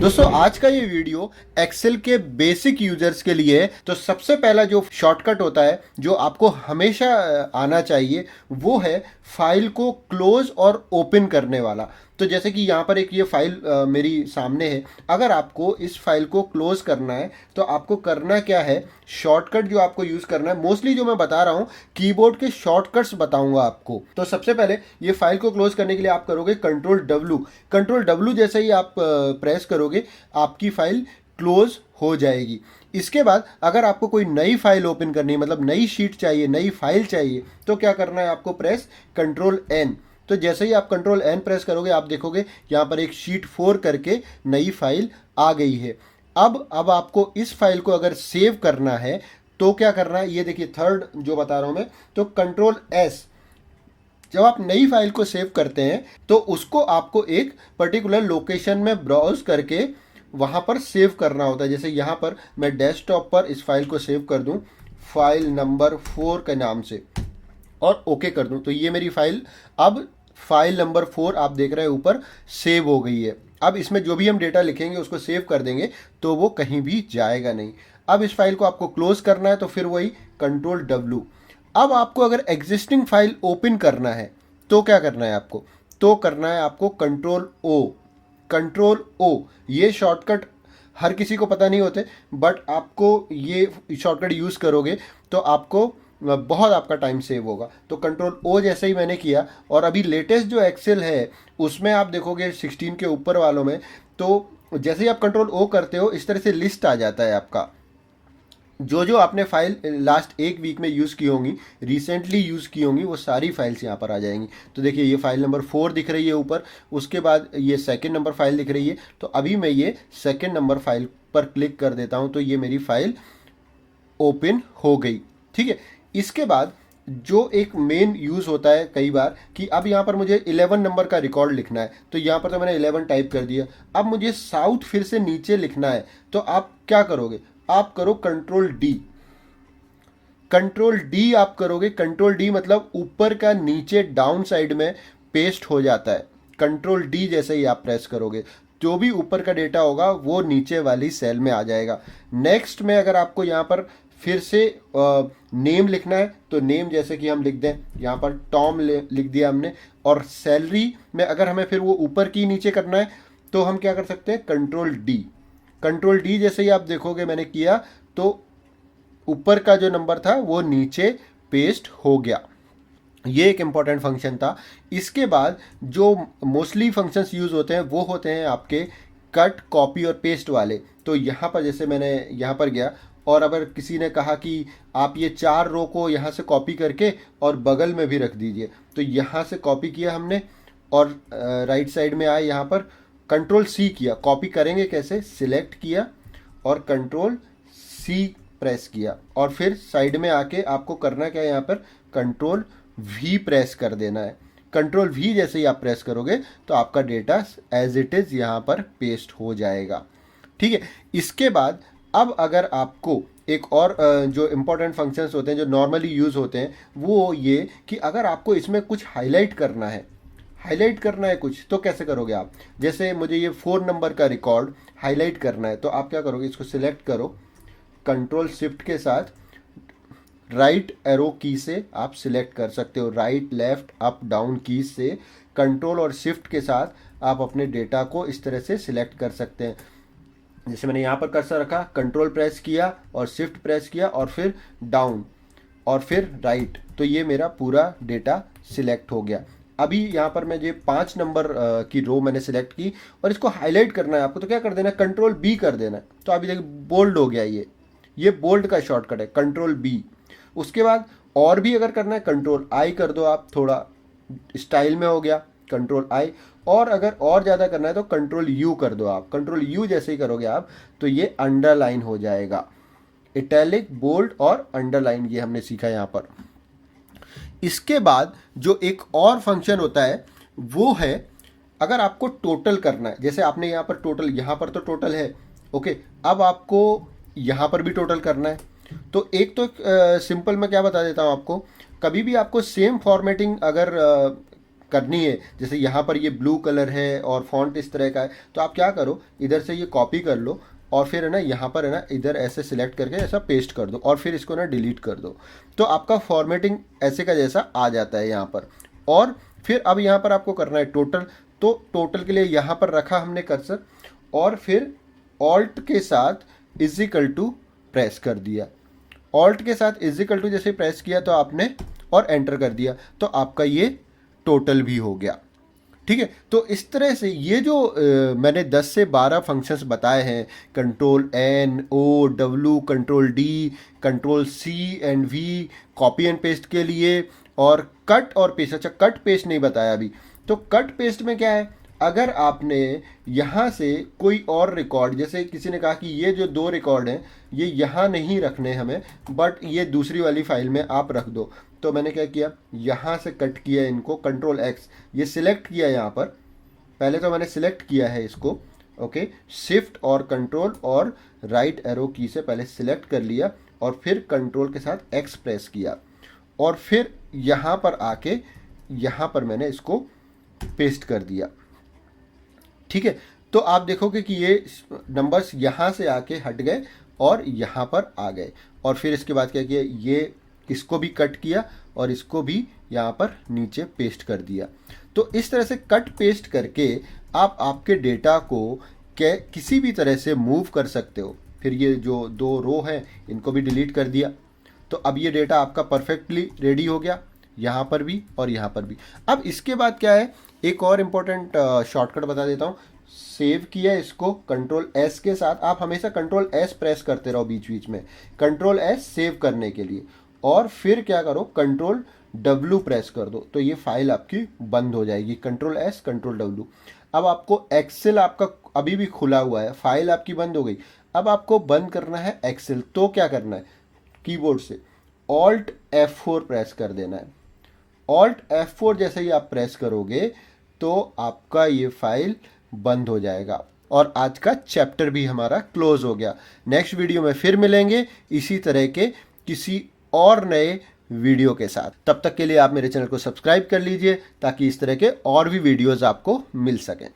दोस्तों आज का ये वीडियो एक्सेल के बेसिक यूजर्स के लिए है। तो सबसे पहला जो शॉर्टकट होता है जो आपको हमेशा आना चाहिए वो है फाइल को क्लोज और ओपन करने वाला। तो जैसे कि यहाँ पर एक ये फाइल मेरी सामने है। अगर आपको इस फाइल को क्लोज करना है तो आपको करना क्या है, शॉर्टकट जो आपको यूज़ करना है, मोस्टली जो मैं बता रहा हूँ कीबोर्ड के शॉर्टकट्स बताऊंगा आपको। तो सबसे पहले ये फाइल को क्लोज करने के लिए आप करोगे कंट्रोल डब्ल्यू जैसे ही आप प्रेस करोगे आपकी फाइल क्लोज हो जाएगी। इसके बाद अगर आपको कोई नई फाइल ओपन करनी है, मतलब नई शीट चाहिए, नई फाइल चाहिए, तो क्या करना है, आपको प्रेस कंट्रोल एन। तो जैसे ही आप कंट्रोल एन प्रेस करोगे आप देखोगे यहाँ पर एक शीट 4 करके नई फाइल आ गई है। अब आपको इस फाइल को अगर सेव करना है तो क्या करना है, ये देखिए थर्ड जो बता रहा हूँ मैं, तो कंट्रोल एस। जब आप नई फाइल को सेव करते हैं तो उसको आपको एक पर्टिकुलर लोकेशन में ब्राउज करके वहाँ पर सेव करना होता है। जैसे यहाँ पर मैं डेस्कटॉप पर इस फाइल को सेव कर दूँ फाइल नंबर 4 के नाम से और ओके कर दूँ, तो ये मेरी फाइल अब फाइल नंबर 4 आप देख रहे हैं ऊपर सेव हो गई है। अब इसमें जो भी हम डेटा लिखेंगे उसको सेव कर देंगे तो वो कहीं भी जाएगा नहीं। अब इस फाइल को आपको क्लोज करना है तो फिर वही कंट्रोल डब्ल्यू। अब आपको अगर एग्जिस्टिंग फाइल ओपन करना है तो क्या करना है आपको, तो करना है आपको कंट्रोल ओ। ये शॉर्टकट हर किसी को पता नहीं होते, बट आपको ये शॉर्टकट यूज़ करोगे तो आपको बहुत आपका टाइम सेव होगा। तो कंट्रोल ओ जैसे ही मैंने किया, और अभी लेटेस्ट जो एक्सेल है उसमें आप देखोगे 16 के ऊपर वालों में, तो जैसे ही आप कंट्रोल ओ करते हो इस तरह से लिस्ट आ जाता है आपका, जो आपने फाइल लास्ट एक वीक में यूज़ की होंगी, रिसेंटली यूज़ की होंगी, वो सारी फाइल्स यहाँ पर आ जाएंगी। तो देखिए ये फाइल नंबर 4 दिख रही है ऊपर, उसके बाद ये सेकंड नंबर फाइल दिख रही है। तो अभी मैं ये सेकंड नंबर फाइल पर क्लिक कर देता हूँ तो ये मेरी फाइल ओपन हो गई। ठीक है, इसके बाद जो एक मेन यूज़ होता है कई बार कि अब यहाँ पर मुझे 11 नंबर का रिकॉर्ड लिखना है, तो यहाँ पर तो मैंने 11 टाइप कर दिया। अब मुझे साउथ फिर से नीचे लिखना है तो आप क्या करोगे, आप करो कंट्रोल डी आप करोगे। कंट्रोल डी मतलब ऊपर का नीचे डाउन साइड में पेस्ट हो जाता है। कंट्रोल डी जैसे ही आप प्रेस करोगे जो भी ऊपर का डेटा होगा वो नीचे वाली सेल में आ जाएगा। नेक्स्ट में अगर आपको यहाँ पर फिर से नेम लिखना है तो नेम जैसे कि हम लिख दें, यहाँ पर टॉम लिख दिया हमने। और सैलरी में अगर हमें फिर वो ऊपर की नीचे करना है तो हम क्या कर सकते हैं, कंट्रोल डी जैसे ही आप देखोगे मैंने किया तो ऊपर का जो नंबर था वो नीचे पेस्ट हो गया। ये एक इम्पॉर्टेंट फंक्शन था। इसके बाद जो मोस्टली फंक्शंस यूज़ होते हैं वो होते हैं आपके कट, कॉपी और पेस्ट वाले। तो यहाँ पर जैसे मैंने यहाँ पर गया और अगर किसी ने कहा कि आप ये 4 रो को यहाँ से कॉपी करके और बगल में भी रख दीजिए, तो यहाँ से कॉपी किया हमने और राइट साइड में आए, यहाँ पर कंट्रोल सी किया। कॉपी करेंगे कैसे, सिलेक्ट किया और कंट्रोल सी प्रेस किया और फिर साइड में आके आपको करना क्या है, यहाँ पर कंट्रोल वी प्रेस कर देना है। कंट्रोल वी जैसे ही आप प्रेस करोगे तो आपका डेटा एज इट इज़ यहाँ पर पेस्ट हो जाएगा। ठीक है, इसके बाद अब अगर आपको एक और जो इम्पोर्टेंट फंक्शंस होते हैं जो नॉर्मली यूज़ होते हैं वो ये कि अगर आपको इसमें कुछ हाईलाइट करना है कुछ, तो कैसे करोगे आप। जैसे मुझे ये 4 नंबर का रिकॉर्ड हाईलाइट करना है तो आप क्या करोगे, इसको सिलेक्ट करो, कंट्रोल शिफ्ट के साथ राइट एरो की से आप सिलेक्ट कर सकते हो, राइट लेफ्ट अप डाउन की से कंट्रोल और शिफ्ट के साथ आप अपने डेटा को इस तरह से सिलेक्ट कर सकते हैं। जैसे मैंने यहाँ पर कर्सर रखा, कंट्रोल प्रेस किया और शिफ्ट प्रेस किया और फिर डाउन और फिर राइट, तो ये मेरा पूरा डेटा सिलेक्ट हो गया। अभी यहाँ पर मैं ये 5 नंबर की रो मैंने सिलेक्ट की और इसको हाईलाइट करना है आपको, तो क्या कर देना है, कंट्रोल बी कर देना है। तो अभी देखिए बोल्ड हो गया, ये बोल्ड का शॉर्टकट है कंट्रोल बी। उसके बाद और भी अगर करना है कंट्रोल आई कर दो, आप थोड़ा स्टाइल में हो गया कंट्रोल आई। और अगर और ज़्यादा करना है तो कंट्रोल यू कर दो आप। कंट्रोल यू जैसे ही करोगे आप तो ये अंडरलाइन हो जाएगा। इटैलिक, बोल्ड और अंडरलाइन ये हमने सीखा यहाँ पर। इसके बाद जो एक और फंक्शन होता है वो है अगर आपको टोटल करना है। जैसे आपने यहाँ पर टोटल, यहाँ पर तो टोटल है, ओके, अब आपको यहाँ पर भी टोटल करना है। तो एक तो सिंपल मैं क्या बता देता हूँ आपको, कभी भी आपको सेम फॉर्मेटिंग अगर करनी है, जैसे यहाँ पर ये ब्लू कलर है और फॉन्ट इस तरह का है, तो आप क्या करो, इधर से ये कॉपी कर लो और फिर है ना यहाँ पर है ना इधर ऐसे सिलेक्ट करके ऐसा पेस्ट कर दो और फिर इसको ना डिलीट कर दो, तो आपका फॉर्मेटिंग ऐसे का जैसा आ जाता है यहाँ पर। और फिर अब यहाँ पर आपको करना है टोटल, तो टोटल के लिए यहाँ पर रखा हमने कर्सर और फिर ऑल्ट के साथ इज इक्वल टू प्रेस कर दिया। ऑल्ट के साथ इज इक्वल टू जैसे प्रेस किया तो आपने और एंटर कर दिया, तो आपका ये टोटल भी हो गया। ठीक है, तो इस तरह से ये जो मैंने 10 से 12 फंक्शंस बताए हैं, control N O W, control D, control C and V copy and paste के लिए, और कट और पेस्ट। अच्छा, कट पेस्ट नहीं बताया अभी, तो कट पेस्ट में क्या है, अगर आपने यहाँ से कोई और रिकॉर्ड, जैसे किसी ने कहा कि ये जो 2 रिकॉर्ड हैं ये यहाँ नहीं रखने हमें, बट ये दूसरी वाली फाइल में आप रख दो, तो मैंने क्या किया, यहाँ से कट किया इनको, कंट्रोल एक्स, ये सिलेक्ट किया यहाँ पर, पहले तो मैंने सिलेक्ट किया है इसको, ओके, शिफ्ट और कंट्रोल और राइट एरो की से पहले सिलेक्ट कर लिया और फिर कंट्रोल के साथ एक्स प्रेस किया और फिर यहाँ पर आके यहाँ पर मैंने इसको पेस्ट कर दिया। ठीक है, तो आप देखोगे कि ये नंबर्स यहाँ से आके हट गए और यहाँ पर आ गए, और फिर इसके बाद क्या किया, ये इसको भी कट किया और इसको भी यहाँ पर नीचे पेस्ट कर दिया। तो इस तरह से कट पेस्ट करके आप आपके डेटा को किसी भी तरह से मूव कर सकते हो। फिर ये जो 2 रो हैं इनको भी डिलीट कर दिया, तो अब ये डेटा आपका परफेक्टली रेडी हो गया, यहाँ पर भी और यहाँ पर भी। अब इसके बाद क्या है, एक और इम्पोर्टेंट शॉर्टकट बता देता हूँ। सेव किया इसको कंट्रोल एस के साथ, आप हमेशा कंट्रोल एस प्रेस करते रहो बीच बीच में, कंट्रोल एस सेव करने के लिए, और फिर क्या करो, कंट्रोल डब्ल्यू प्रेस कर दो, तो ये फाइल आपकी बंद हो जाएगी। Control S control W. अब आपको एक्सेल आपका अभी भी खुला हुआ है, फाइल आपकी बंद हो गई, अब आपको बंद करना है एक्सेल, तो क्या करना है, कीबोर्ड से ऑल्ट F4 प्रेस कर देना है। ऑल्ट F4 जैसे ही आप प्रेस करोगे तो आपका ये फाइल बंद हो जाएगा और आज का चैप्टर भी हमारा क्लोज हो गया। नेक्स्ट वीडियो में फिर मिलेंगे इसी तरह के किसी और नए वीडियो के साथ। तब तक के लिए आप मेरे चैनल को सब्सक्राइब कर लीजिए ताकि इस तरह के और भी वीडियोस आपको मिल सकें।